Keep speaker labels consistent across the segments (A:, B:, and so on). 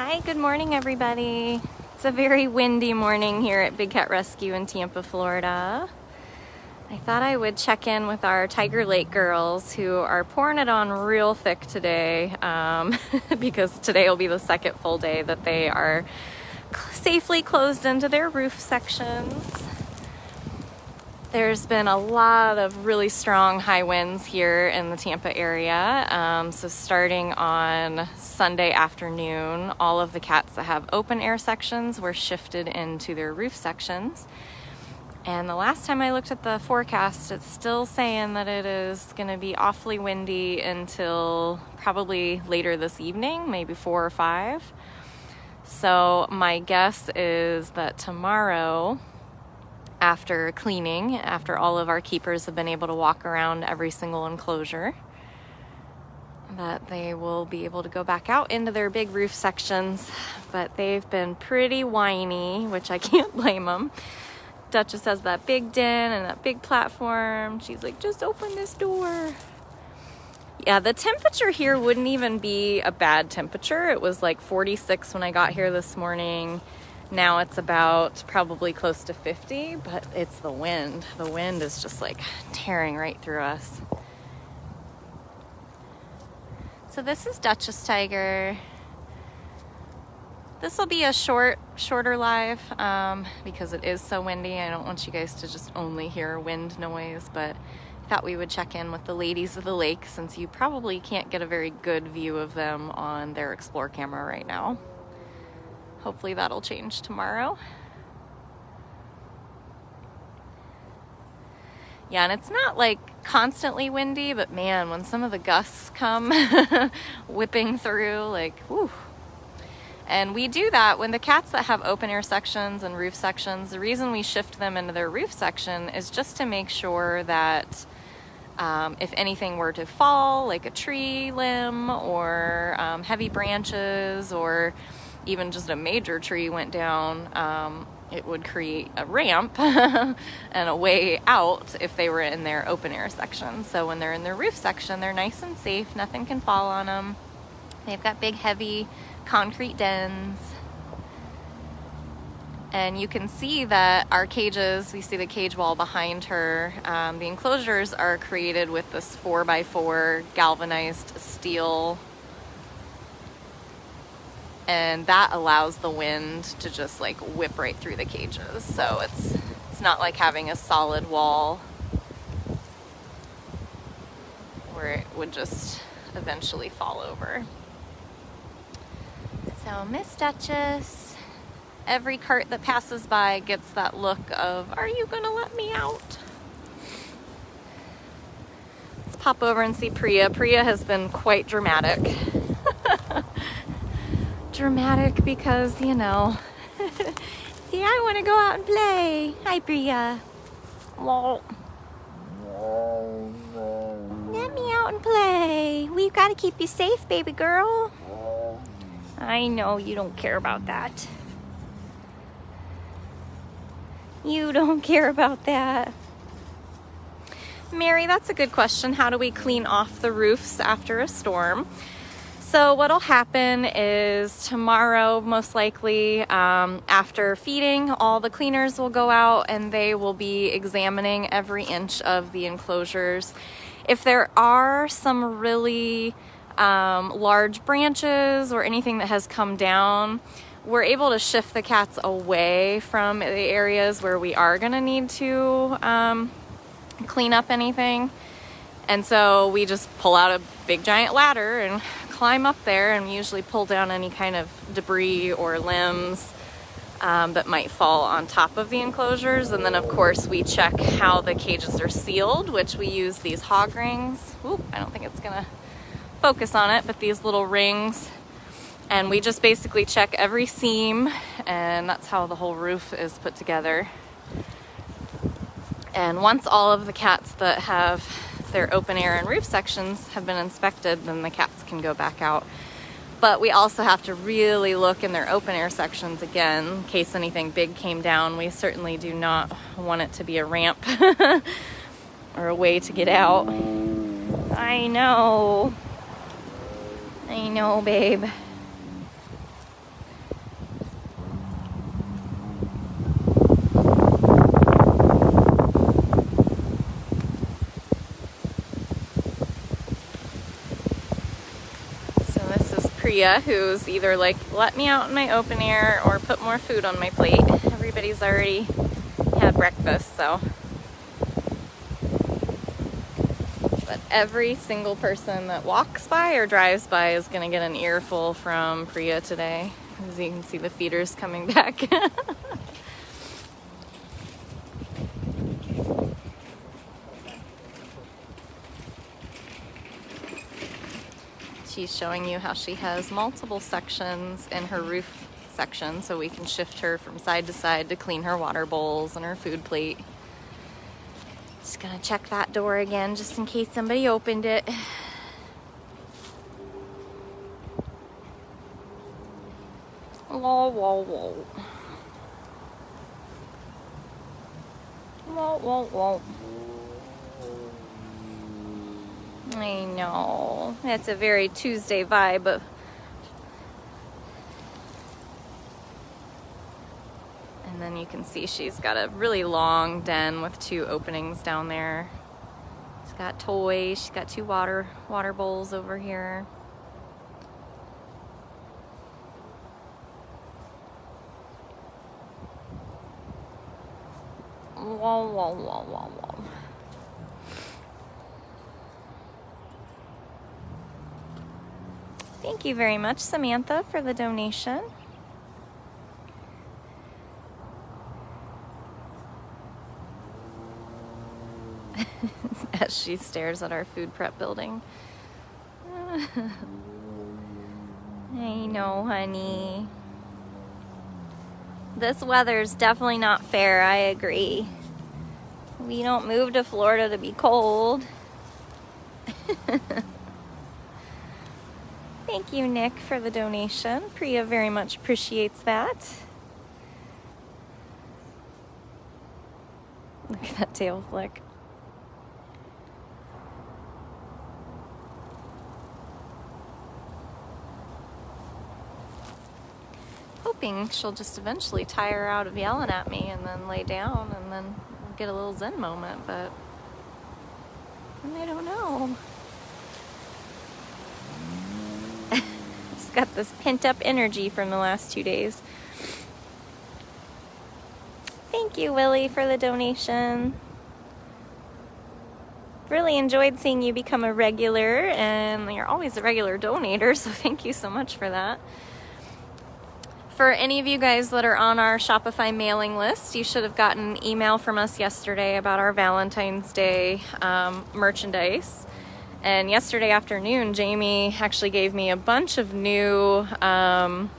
A: Hi, good morning everybody. It's a very windy morning here at Big Cat Rescue in Tampa, Florida. I thought I would check in with our Tiger Lake girls who are pouring it on real thick today because today will be the second full day that they are safely closed into their roof sections. There's been a lot of really strong high winds here in the Tampa area. So starting on Sunday afternoon, all of the cats that have open air sections were shifted into their roof sections. And the last time I looked at the forecast, it's still saying that it is going to be awfully windy until probably later this evening, maybe 4 or 5. So my guess is that tomorrow, after cleaning, after all of our keepers have been able to walk around every single enclosure, that they will be able to go back out into their big roof sections. But they've been pretty whiny, which I can't blame them. Dutchess has that big den and that big platform. She's like, just open this door. Yeah, the temperature here wouldn't even be a bad temperature. It was like 46 when I got here this morning. Now it's about probably close to 50, but it's the wind. The wind is just like tearing right through us. So this is Dutchess Tiger. This will be a shorter live because it is so windy. I don't want you guys to just only hear wind noise, but I thought we would check in with the ladies of the lake since you probably can't get a very good view of them on their Explore camera right now. Hopefully that'll change tomorrow. Yeah, and it's not like constantly windy, but man, when some of the gusts come whipping through, like, whew. And we do that when the cats that have open air sections and roof sections, the reason we shift them into their roof section is just to make sure that if anything were to fall, like a tree limb or heavy branches or even just a major tree went down, it would create a ramp and a way out if they were in their open air section. So when they're in their roof section, they're nice and safe. Nothing can fall on them. They've got big, heavy concrete dens. And you can see that our cages, you see the cage wall behind her, the enclosures are created with this 4x4 galvanized steel, and that allows the wind to just like whip right through the cages. So it's not like having a solid wall where it would just eventually fall over. So Miss Dutchess, every cart that passes by gets that look of, are you gonna let me out? Let's pop over and see Priya. Priya has been quite dramatic. Dramatic because, you know, see, I want to go out and play. Hi, Priya. Let me out and play. We've got to keep you safe, baby girl. I know you don't care about that. You don't care about that. Mary, that's a good question. How do we clean off the roofs after a storm? So what'll happen is tomorrow, most likely, after feeding, all the cleaners will go out and they will be examining every inch of the enclosures. If there are some really large branches or anything that has come down, we're able to shift the cats away from the areas where we are going to need to clean up anything. And so we just pull out a big giant ladder and climb up there and usually pull down any kind of debris or limbs that might fall on top of the enclosures. And then of course we check how the cages are sealed, which we use these hog rings. Ooh, I don't think it's gonna focus on it, but these little rings. And we just basically check every seam, and that's how the whole roof is put together. And once all of the cats that have their open air and roof sections have been inspected, then the cats can go back out. But we also have to really look in their open air sections again in case anything big came down. We certainly do not want it to be a ramp or a way to get out. I know, babe. Priya, who's either like, let me out in my open air or put more food on my plate. Everybody's already had breakfast, so. But every single person that walks by or drives by is gonna get an earful from Priya today. As you can see, the feeders coming back. She's showing you how she has multiple sections in her roof section, so we can shift her from side to side to clean her water bowls and her food plate. Just gonna check that door again just in case somebody opened it. Whoa, whoa, whoa. Whoa, whoa, whoa. I know. It's a very Tuesday vibe. And then you can see she's got a really long den with 2 openings down there. She's got toys. She's got 2 water bowls over here. Whoa, whoa, whoa, whoa, whoa. Thank you very much, Samantha, for the donation. As she stares at our food prep building. I know, honey. This weather's definitely not fair, I agree. We don't move to Florida to be cold. Thank you, Nick, for the donation. Priya very much appreciates that. Look at that tail flick. Hoping she'll just eventually tire out of yelling at me and then lay down and then get a little zen moment, but I don't know. She's got this pent up energy from the last 2 days. Thank you, Willie, for the donation. Really enjoyed seeing you become a regular, and you're always a regular donator, so thank you so much for that. For any of you guys that are on our Shopify mailing list, you should have gotten an email from us yesterday about our Valentine's Day merchandise. And yesterday afternoon, Jamie actually gave me a bunch of new download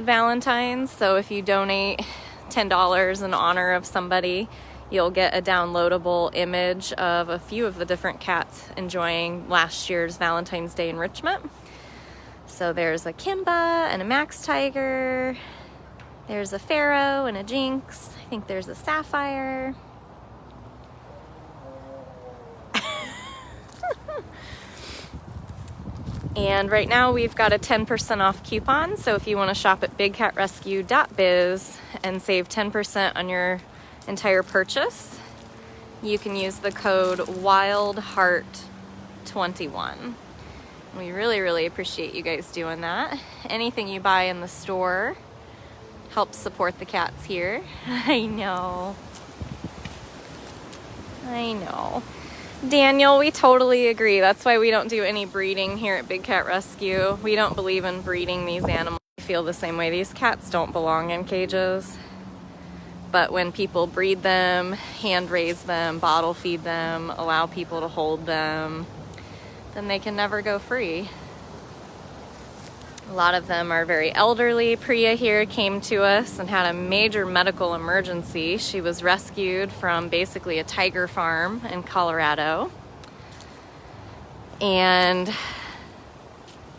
A: Valentines. So if you donate $10 in honor of somebody, you'll get a downloadable image of a few of the different cats enjoying last year's Valentine's Day enrichment. So there's a Kimba and a Max Tiger. There's a Pharaoh and a Jinx. I think there's a Sapphire. And right now we've got a 10% off coupon. So if you want to shop at bigcatrescue.biz and save 10% on your entire purchase, you can use the code WILDHEART21. We really, really appreciate you guys doing that. Anything you buy in the store helps support the cats here. I know. Daniel, we totally agree. That's why we don't do any breeding here at Big Cat Rescue. We don't believe in breeding these animals. We feel the same way. These cats don't belong in cages. But when people breed them, hand raise them, bottle feed them, allow people to hold them, then they can never go free. A lot of them are very elderly. Priya here came to us and had a major medical emergency. She was rescued from basically a tiger farm in Colorado. And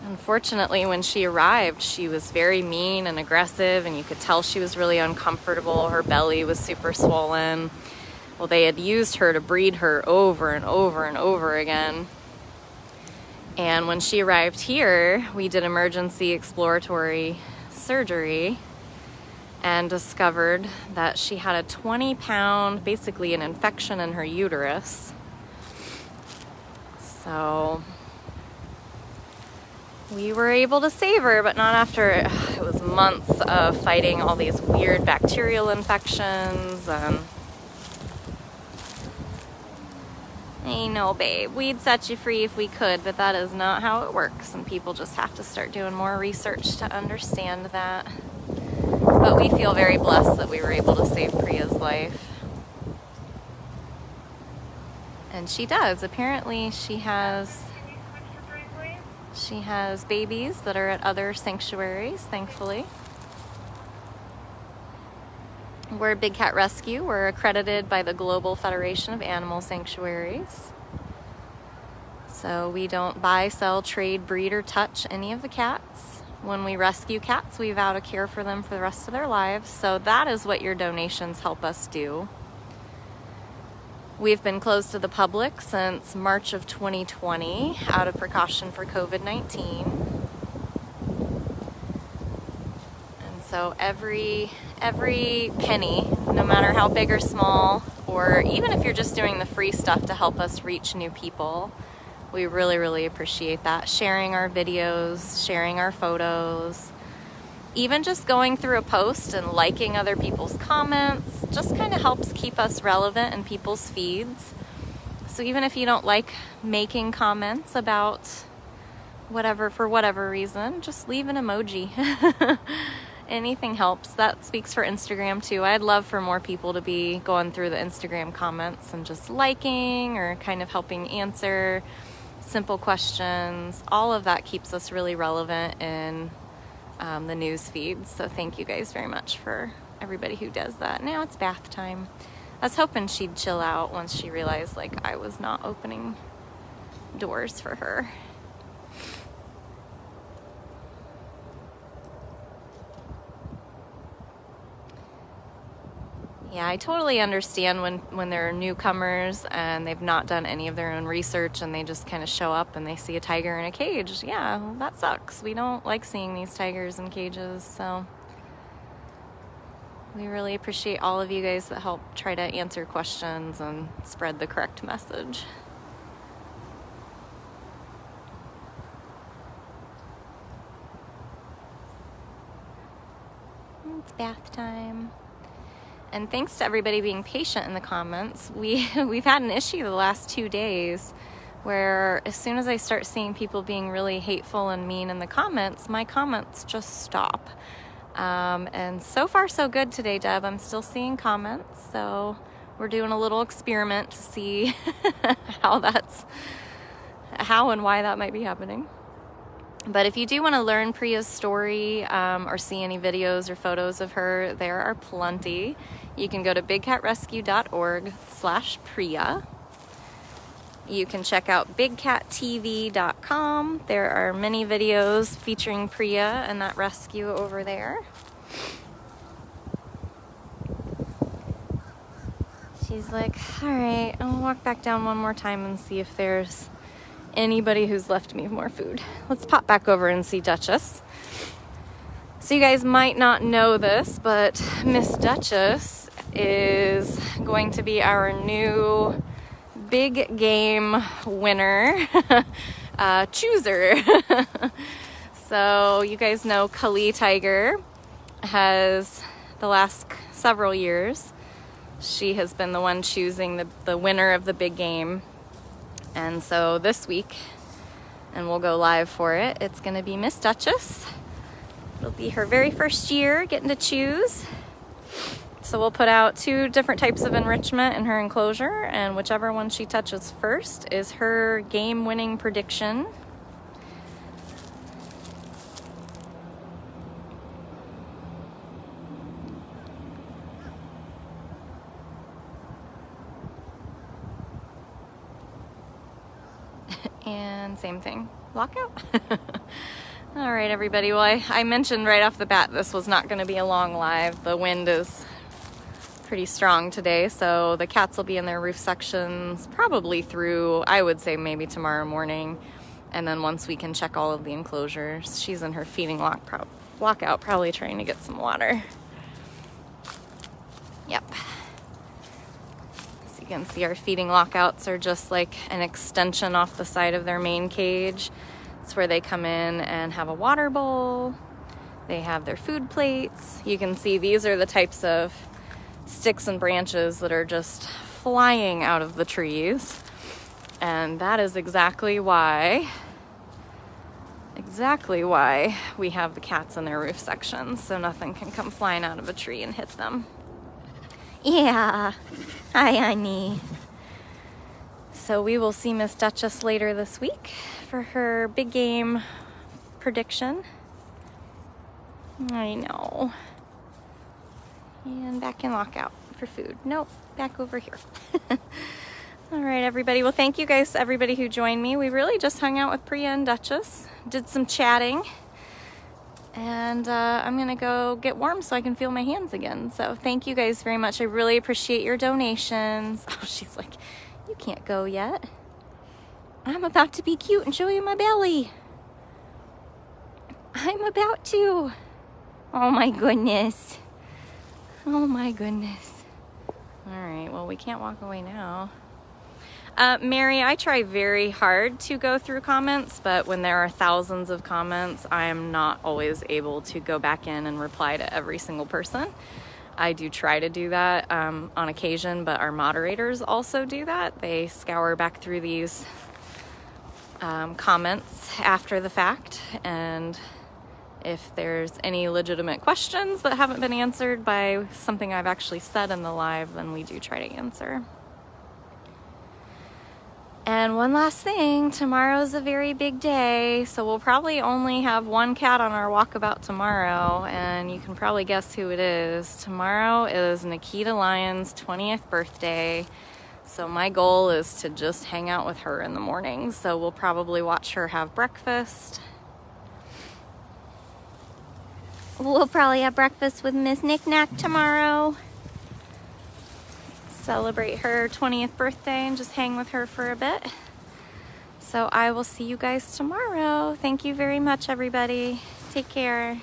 A: unfortunately, when she arrived, she was very mean and aggressive, and you could tell she was really uncomfortable. Her belly was super swollen. Well, they had used her to breed her over and over and over again. And when she arrived here, we did emergency exploratory surgery and discovered that she had a 20-pound, basically an infection in her uterus. So we were able to save her, but not after it was months of fighting all these weird bacterial infections. And I know, babe, we'd set you free if we could, but that is not how it works, and people just have to start doing more research to understand that. But we feel very blessed that we were able to save Priya's life. And she does. Apparently she has babies that are at other sanctuaries, thankfully. We're Big Cat Rescue. We're accredited by the Global Federation of Animal Sanctuaries. So we don't buy, sell, trade, breed, or touch any of the cats. When we rescue cats, we vow to care for them for the rest of their lives. So that is what your donations help us do. We've been closed to the public since March of 2020 out of precaution for COVID-19. So every penny, no matter how big or small, or even if you're just doing the free stuff to help us reach new people, we really, really appreciate that. Sharing our videos, sharing our photos, even just going through a post and liking other people's comments, just kind of helps keep us relevant in people's feeds. So even if you don't like making comments about whatever, for whatever reason, just leave an emoji. Anything helps. That speaks for Instagram too. I'd love for more people to be going through the Instagram comments and just liking or kind of helping answer simple questions. All of that keeps us really relevant in the news feeds. So thank you guys very much for everybody who does that. Now it's bath time. I was hoping she'd chill out once she realized like I was not opening doors for her. Yeah, I totally understand when there are newcomers and they've not done any of their own research and they just kind of show up and they see a tiger in a cage. Yeah, well, that sucks. We don't like seeing these tigers in cages, so we really appreciate all of you guys that help try to answer questions and spread the correct message. It's bath time. And thanks to everybody being patient in the comments. We've had an issue the last 2 days where as soon as I start seeing people being really hateful and mean in the comments, my comments just stop. And so far so good today, Deb. I'm still seeing comments, so we're doing a little experiment to see how and why that might be happening. But if you do want to learn Priya's story or see any videos or photos of her, there are plenty. You can go to bigcatrescue.org/Priya. You can check out bigcattv.com. There are many videos featuring Priya and that rescue over there. She's like, all right, I'll walk back down one more time and see if there's anybody who's left me more food. Let's pop back over and see Dutchess. So you guys might not know this, but Miss Dutchess is going to be our new big game winner, chooser. So you guys know Kali Tiger has the last several years. She has been the one choosing the winner of the big game. And so this week, and we'll go live for it, it's going to be Miss Dutchess. It'll be her very first year getting to choose. So we'll put out 2 different types of enrichment in her enclosure, and whichever one she touches first is her game-winning prediction. And same thing, lockout. All right, everybody. Well, I mentioned right off the bat this was not going to be a long live. The wind is pretty strong today, so the cats will be in their roof sections probably through, I would say, maybe tomorrow morning. And then once we can check all of the enclosures, she's in her feeding lockout, probably trying to get some water. Yep. So you can see our feeding lockouts are just like an extension off the side of their main cage. That's where they come in and have a water bowl. They have their food plates. You can see these are the types of sticks and branches that are just flying out of the trees. And that is exactly why we have the cats in their roof sections, so nothing can come flying out of a tree and hit them. Yeah, hi honey. So we will see Miss Dutchess later this week for her big game prediction. I know. And back in lockout for food. Nope, back over here. All right, everybody. Well, thank you guys, everybody who joined me. We really just hung out with Priya and Dutchess, did some chatting, and I'm gonna go get warm so I can feel my hands again. So thank you guys very much. I really appreciate your donations. Oh, she's like, you can't go yet. I'm about to be cute and show you my belly. I'm about to. Oh my goodness. Oh my goodness. All right, well, we can't walk away now. Mary, I try very hard to go through comments, but when there are thousands of comments, I am not always able to go back in and reply to every single person. I do try to do that on occasion, but our moderators also do that. They scour back through these comments after the fact, and if there's any legitimate questions that haven't been answered by something I've actually said in the live, then we do try to answer. And one last thing, tomorrow's a very big day, so we'll probably only have one cat on our walkabout tomorrow, and you can probably guess who it is. Tomorrow is Nikita Lyon's 20th birthday, so my goal is to just hang out with her in the morning. So we'll probably watch her have breakfast. We'll probably have breakfast with Miss Knick-Knack tomorrow. Celebrate her 20th birthday and just hang with her for a bit. So I will see you guys tomorrow. Thank you very much, everybody. Take care.